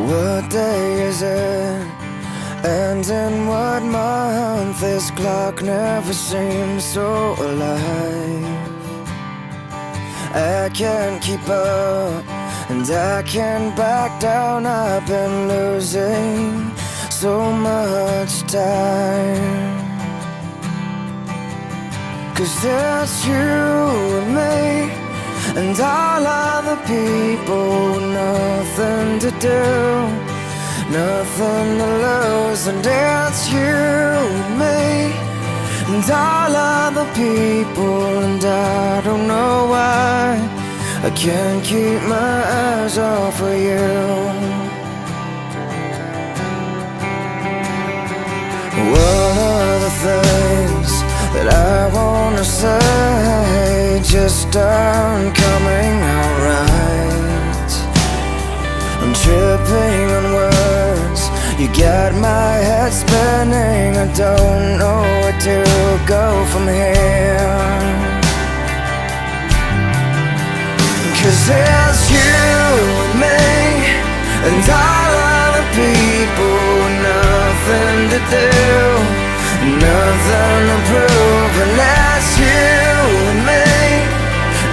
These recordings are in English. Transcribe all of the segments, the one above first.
What day is it? And in what month? This clock never seems so alive. I can't keep up, and I can't back down. I've been losing so much time. 'Cause it's you and me, and all other people, nothing to do, nothing to lose. And it's you and me, and all other people, and I don't know why I can't keep my eyes off of you. What are the things that I wanna say just aren't coming out right? I'm tripping on words, you got my head spinning. I don't know where to go from here. 'Cause it's you and me, and all other people, nothing to do, nothing to prove. And that's you and me,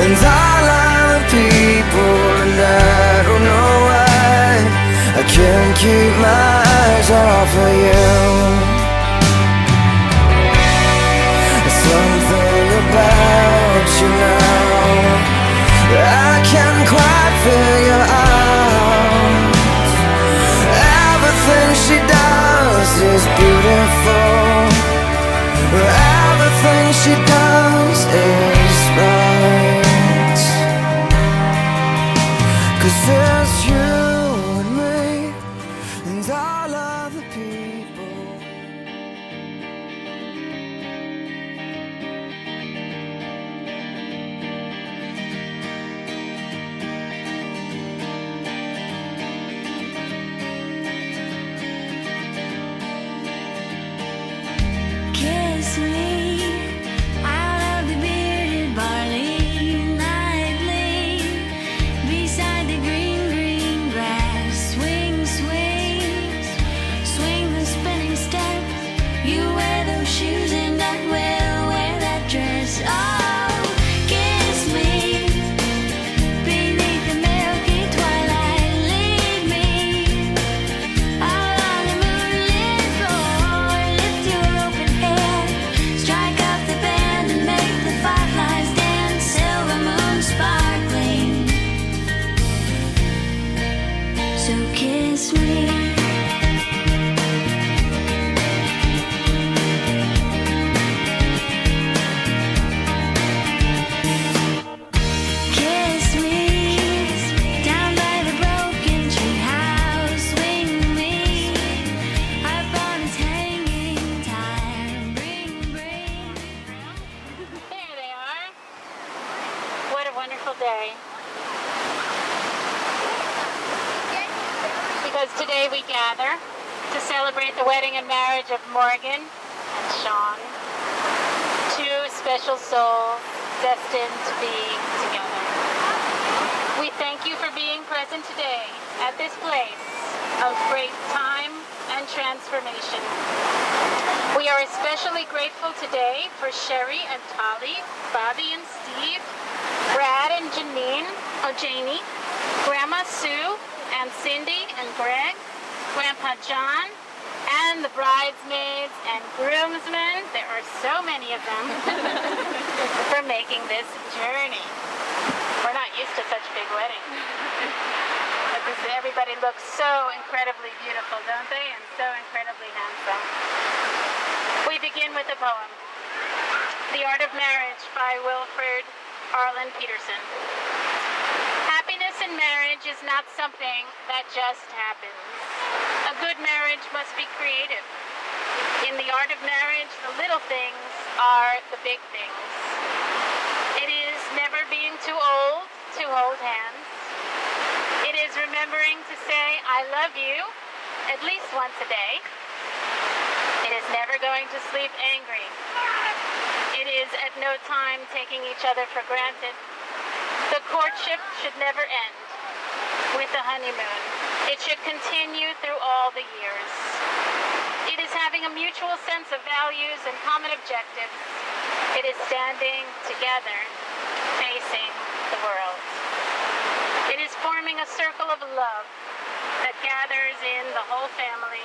and all other people, and I don't know why I can't keep my eyes off of you. There's something about you now I can't quite figure out. Everything she does is beautiful. Everything she does is right. 'Cause it's you and me, and all other people. Kiss me out of the bearded barley nightly, beside the green, green grass. Swing, swing, swing the spinning step. You wear those shoes and I will wear that dress. Oh, kiss me beneath the milky twilight. Lead me out on the moonlit floor. Lift your open hair, strike up the band and make the fireflies dance. Silver moon sparkling, so kiss me. Kiss me down by the broken tree house. Swing me up on its hanging tire. Bring. There they are. What a wonderful day. Because today we gather to celebrate the wedding and marriage of Morgan and Shawn, two special souls destined to be together. We thank you for being present today at this place of great time and transformation. We are especially grateful today for Sherry and Tolly, Bobby and Steve, Brad and Janie, Grandma Sue and Cindy and Greg, Grandpa John, and the bridesmaids and groomsmen, there are so many of them, for making this journey. We're not used to such big weddings. But everybody looks so incredibly beautiful, don't they? And so incredibly handsome. We begin with a poem. The Art of Marriage by Wilfred Arlen Peterson. Happiness in marriage is not something that just happens. A good marriage must be creative. In the art of marriage, the little things are the big things. It is never being too old to hold hands. It is remembering to say, I love you, at least once a day. It is never going to sleep angry. It is at no time taking each other for granted. The courtship should never end with the honeymoon. It should continue through all the years. It is having a mutual sense of values and common objectives. It is standing together, facing the world. It is forming a circle of love that gathers in the whole family.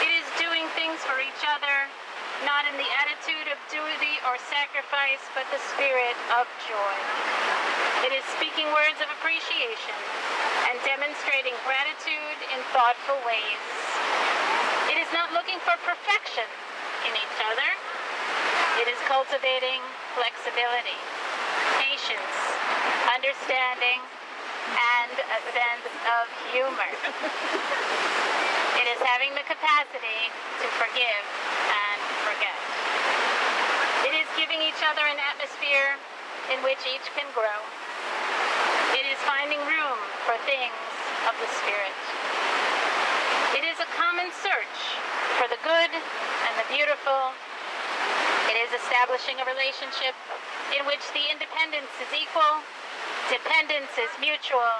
It is doing things for each other, not in the attitude of duty or sacrifice, but the spirit of joy. It is speaking words of appreciation and demonstrating gratitude in thoughtful ways. It is not looking for perfection in each other. It is cultivating flexibility, patience, understanding, and a sense of humor. It is having the capacity to forgive and forget. It is giving each other an atmosphere in which each can grow. It is finding room for things of the Spirit. It is a common search for the good and the beautiful. It is establishing a relationship in which the independence is equal, dependence is mutual,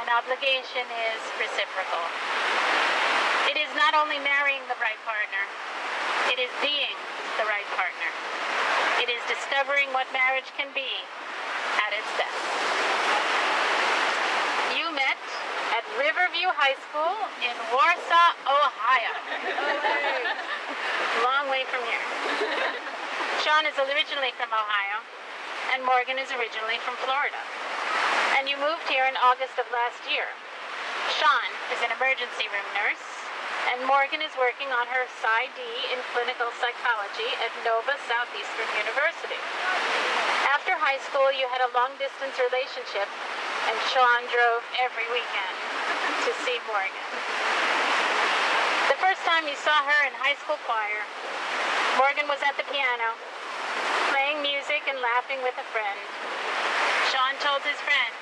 and obligation is reciprocal. It is not only marrying the right partner, it is being the right partner. It is discovering what marriage can be at its best. You met at Riverview High School in Warsaw, Ohio. Long way from here. Shawn is originally from Ohio, and Morgan is originally from Florida. And you moved here in August of last year. Shawn is an emergency room nurse, and Morgan is working on her PsyD in clinical psychology at Nova Southeastern University. After high school, you had a long-distance relationship, and Shawn drove every weekend to see Morgan. The first time you saw her in high school choir, Morgan was at the piano, playing music and laughing with a friend. Shawn told his friend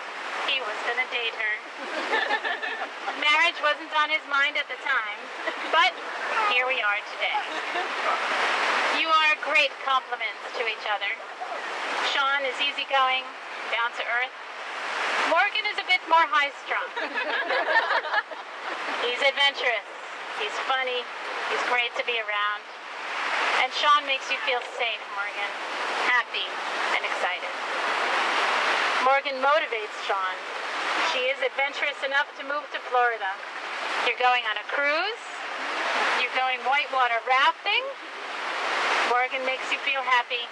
he was going to date her. Marriage wasn't on his mind at the time, but here we are today. You are great complements to each other. Shawn is easygoing, down to earth. Morgan is a bit more high-strung. He's adventurous, he's funny, he's great to be around. And Shawn makes you feel safe, Morgan, happy and excited. Morgan motivates Shawn. She is adventurous enough to move to Florida. You're going on a cruise. You're going whitewater rafting. Morgan makes you feel happy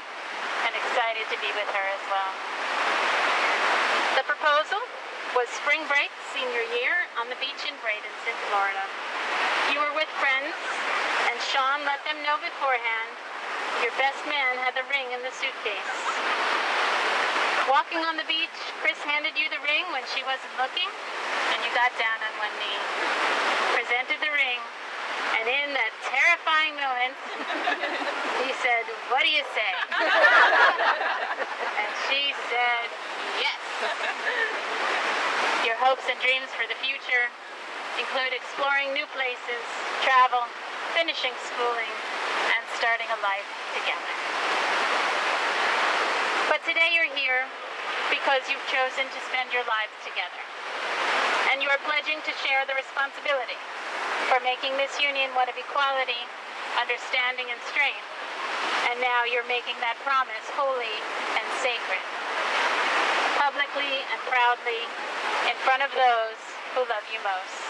and excited to be with her as well. The proposal was spring break senior year on the beach in Bradenton, Florida. You were with friends, and Shawn let them know beforehand your best man had the ring in the suitcase. Walking on the beach, Chris handed you the ring when she wasn't looking, and you got down on one knee, presented the ring, and in that terrifying moment, he said, "What do you say?" And she said, "Yes." Your hopes and dreams for the future include exploring new places, travel, finishing schooling, and starting a life together. But today you're here because you've chosen to spend your lives together. And you are pledging to share the responsibility for making this union one of equality, understanding, and strength. And now you're making that promise holy and sacred, publicly and proudly, in front of those who love you most.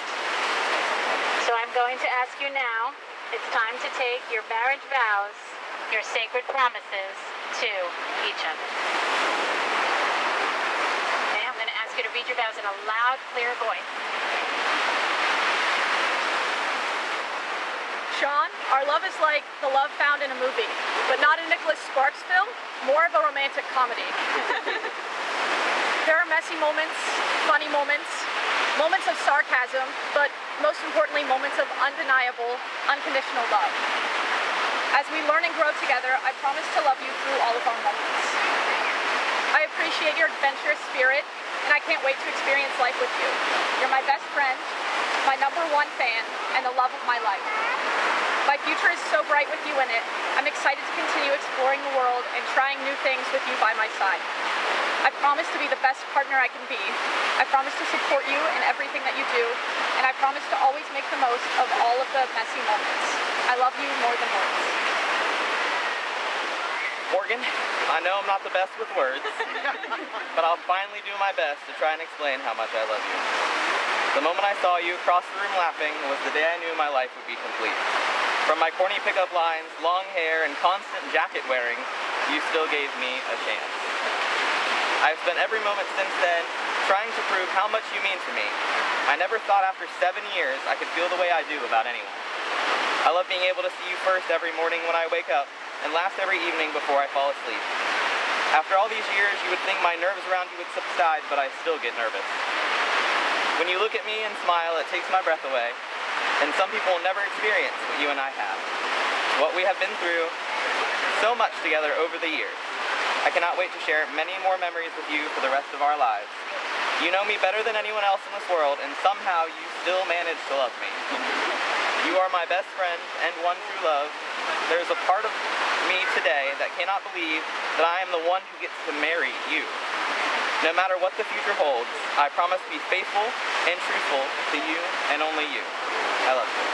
So I'm going to ask you now, it's time to take your marriage vows, your sacred promises to each other. Okay, I'm going to ask you to read your vows in a loud, clear voice. Shawn, our love is like the love found in a movie, but not a Nicholas Sparks film, more of a romantic comedy. There are messy moments, funny moments, moments of sarcasm, but most importantly, moments of undeniable, unconditional love. As we learn and grow together, I promise to love you through all of our moments. I appreciate your adventurous spirit, and I can't wait to experience life with you. You're my best friend, my #1 fan, and the love of my life. My future is so bright with you in it. I'm excited to continue exploring the world and trying new things with you by my side. I promise to be the best partner I can be, I promise to support you in everything that you do, and I promise to always make the most of all of the messy moments. I love you more than words. Morgan, I know I'm not the best with words, but I'll finally do my best to try and explain how much I love you. The moment I saw you across the room laughing was the day I knew my life would be complete. From my corny pickup lines, long hair, and constant jacket wearing, you still gave me a chance. I've spent every moment since then trying to prove how much you mean to me. I never thought after 7 years I could feel the way I do about anyone. I love being able to see you first every morning when I wake up, and last every evening before I fall asleep. After all these years, you would think my nerves around you would subside, but I still get nervous. When you look at me and smile, it takes my breath away, and some people will never experience what you and I have. What we have been through so much together over the years. I cannot wait to share many more memories with you for the rest of our lives. You know me better than anyone else in this world, and somehow you still manage to love me. You are my best friend and one true love. There is a part of me today that cannot believe that I am the one who gets to marry you. No matter what the future holds, I promise to be faithful and truthful to you and only you. I love you.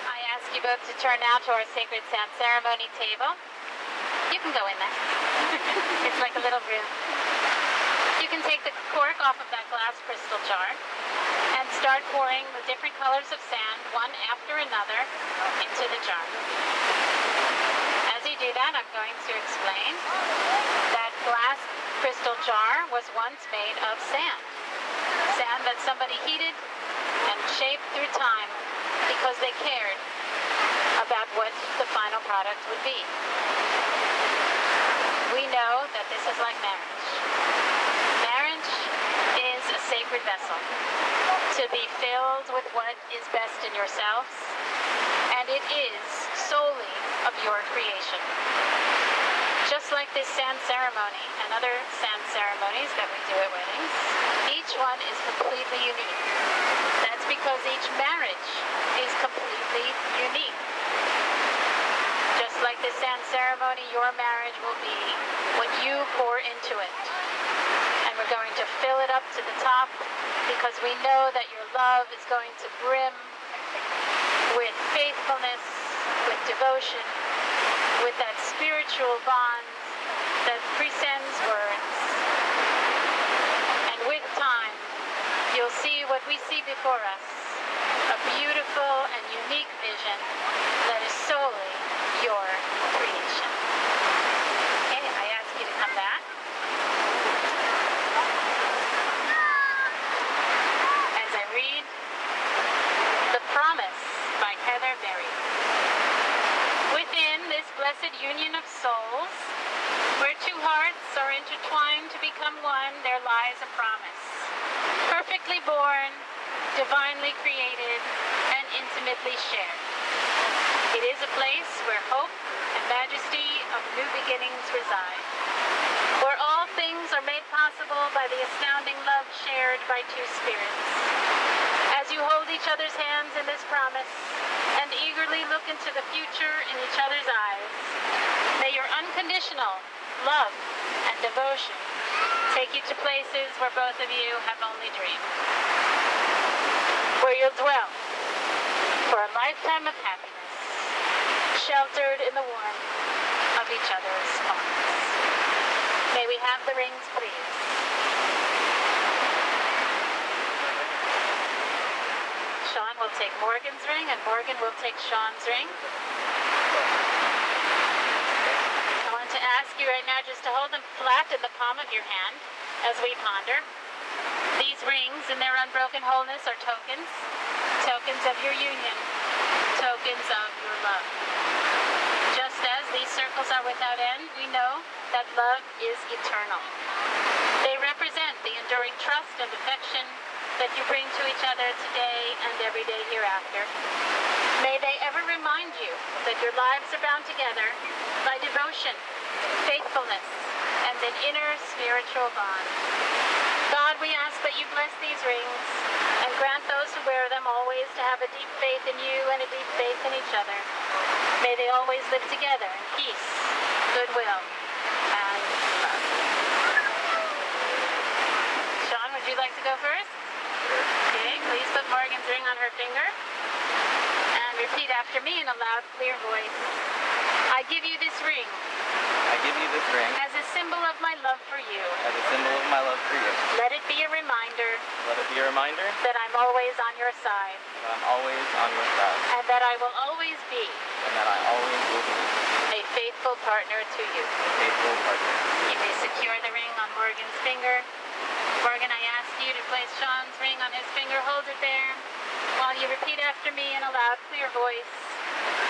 I ask you both to turn now to our sacred sound ceremony table. You can go in there. It's like a little room. You can take the cork off of that glass crystal jar and start pouring the different colors of sand, one after another, into the jar. As you do that, I'm going to explain that glass crystal jar was once made of sand. Sand that somebody heated and shaped through time because they cared about what the final product would be. We know that this is like marriage. Marriage is a sacred vessel to be filled with what is best in yourselves, and it is solely of your creation. Just like this sand ceremony and other sand ceremonies that we do at weddings, each one is completely unique. That's because each marriage is completely unique. Just like this sand ceremony, your marriage will be what you pour into it. And we're going to fill it up to the top because we know that your love is going to brim with faithfulness, with devotion, with that spiritual bond that transcends words. And with time, you'll see what we see before us, a beautiful and unique vision that is solely your creation. Okay, I ask you to come back. As I read The Promise by Heather Berry. Within this blessed union of souls, where two hearts are intertwined to become one, there lies a promise. Perfectly born, divinely created, and intimately shared. It is a place where hope and majesty of new beginnings reside, where all things are made possible by the astounding love shared by two spirits. As you hold each other's hands in this promise and eagerly look into the future in each other's eyes, may your unconditional love and devotion take you to places where both of you have only dreamed, where you'll dwell for a lifetime of happiness, sheltered in the warmth of each other's arms. May we have the rings, please? Shawn will take Morgan's ring, and Morgan will take Shawn's ring. I want to ask you right now just to hold them flat in the palm of your hand as we ponder. These rings in their unbroken wholeness are tokens, tokens of your union, tokens of your love. Just as these circles are without end, we know that love is eternal. They represent the enduring trust and affection that you bring to each other today and every day hereafter. May they ever remind you that your lives are bound together by devotion, faithfulness, and an inner spiritual bond. God, we ask that you bless these rings and grant those who wear them always to have a deep faith in you and a deep faith in each other. May they always live together in peace, goodwill, and to go first? Okay, please put Morgan's ring on her finger. And repeat after me in a loud, clear voice. I give you this ring I give you this ring as a symbol of my love for you. as a symbol of my love for you. Let it be a reminder Let it be a reminder that I'm always on your side that I'm always on your side and that I will always be and that I always will be a faithful partner to you. a faithful partner. You may secure the ring on Morgan's finger. Morgan, I ask you to place Shawn's ring on his finger. Hold it there while you repeat after me in a loud, clear voice.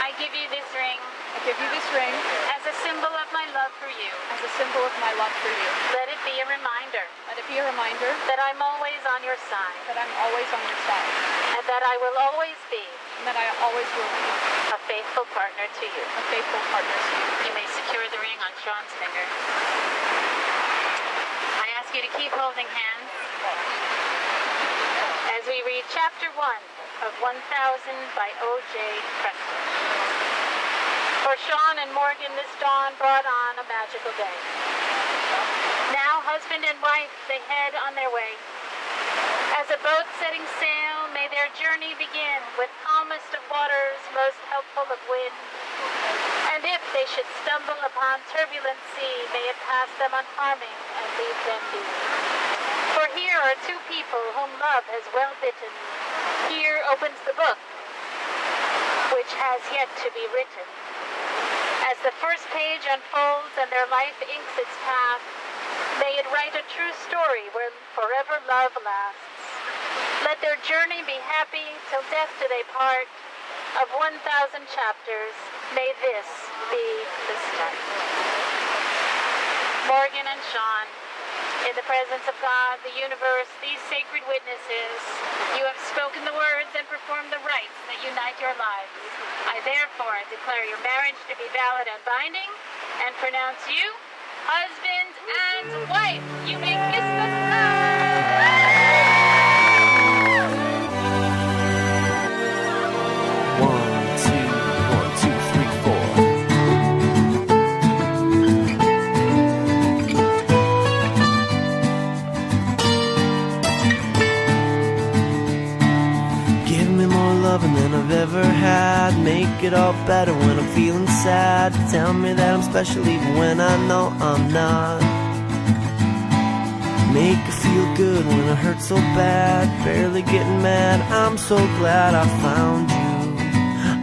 I give you this ring I give you this ring as a symbol of my love for you. as a symbol of my love for you. Let it be a reminder Let it be a reminder that I'm always on your side that I'm always on your side and that I will always be and that I always will be a faithful partner to you. a faithful partner to you. You may secure the ring on Shawn's finger. I ask you to keep holding hands as we read chapter 1 of 1000 by O.J. Preston. For Shawn and Morgan, this dawn brought on a magical day. Now, husband and wife, they head on their way. As a boat setting sail, may their journey begin with calmest of waters, most helpful of wind. And if they should stumble upon turbulent sea, may it pass them unharming and leave them be. For here are two people whom love has well bitten. Here opens the book, which has yet to be written. As the first page unfolds and their life inks its path, may it write a true story where forever love lasts. Let their journey be happy till death do they part. Of 1000 chapters, may this be the start. Morgan and Shawn, in the presence of God, the universe, these sacred witnesses, you have spoken the words and performed the rites that unite your lives. I therefore declare your marriage to be valid and binding, and pronounce you husband and wife. You may kiss the sky. 1, 2, 1, 2, 3, 4. Give me more loving than I've ever had. Make it all better when I'm feeling sad. Tell me that I'm special even when I know I'm not. Make it feel good when I hurt so bad. Barely getting mad, I'm so glad I found you.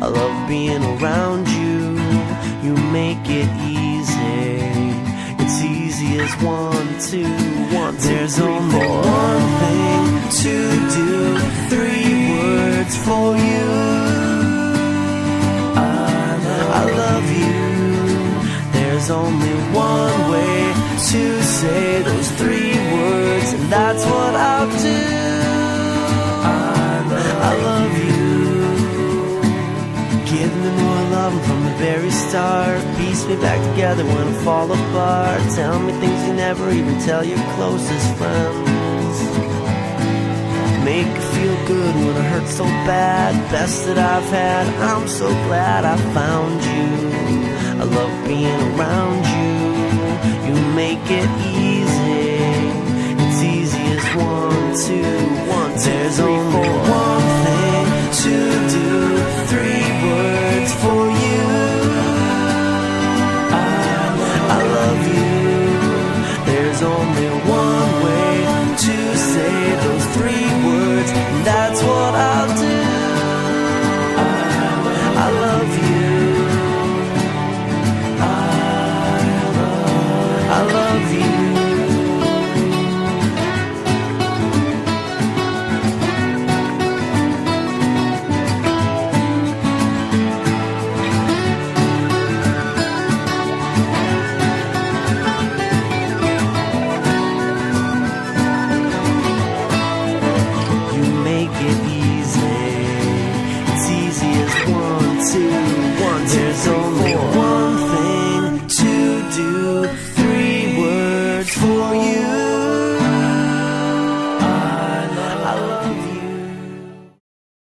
I love being around you. You make it easy. It's easy as 1, 2, 1, 2, there's 3, only 4. One thing to do, 3 words for you. I love you. There's only one way to say those 3 words, and that's what I'll do. I love you. Give me more love from the very start. Piece me back together when I fall apart. Tell me things you never even tell your closest friends. Make it feel good when I hurt so bad. Best that I've had, I'm so glad I found you. I love being around you. You make it easy. It's easy as 1, 2, 1, 2, there's 3, only 4. One thing to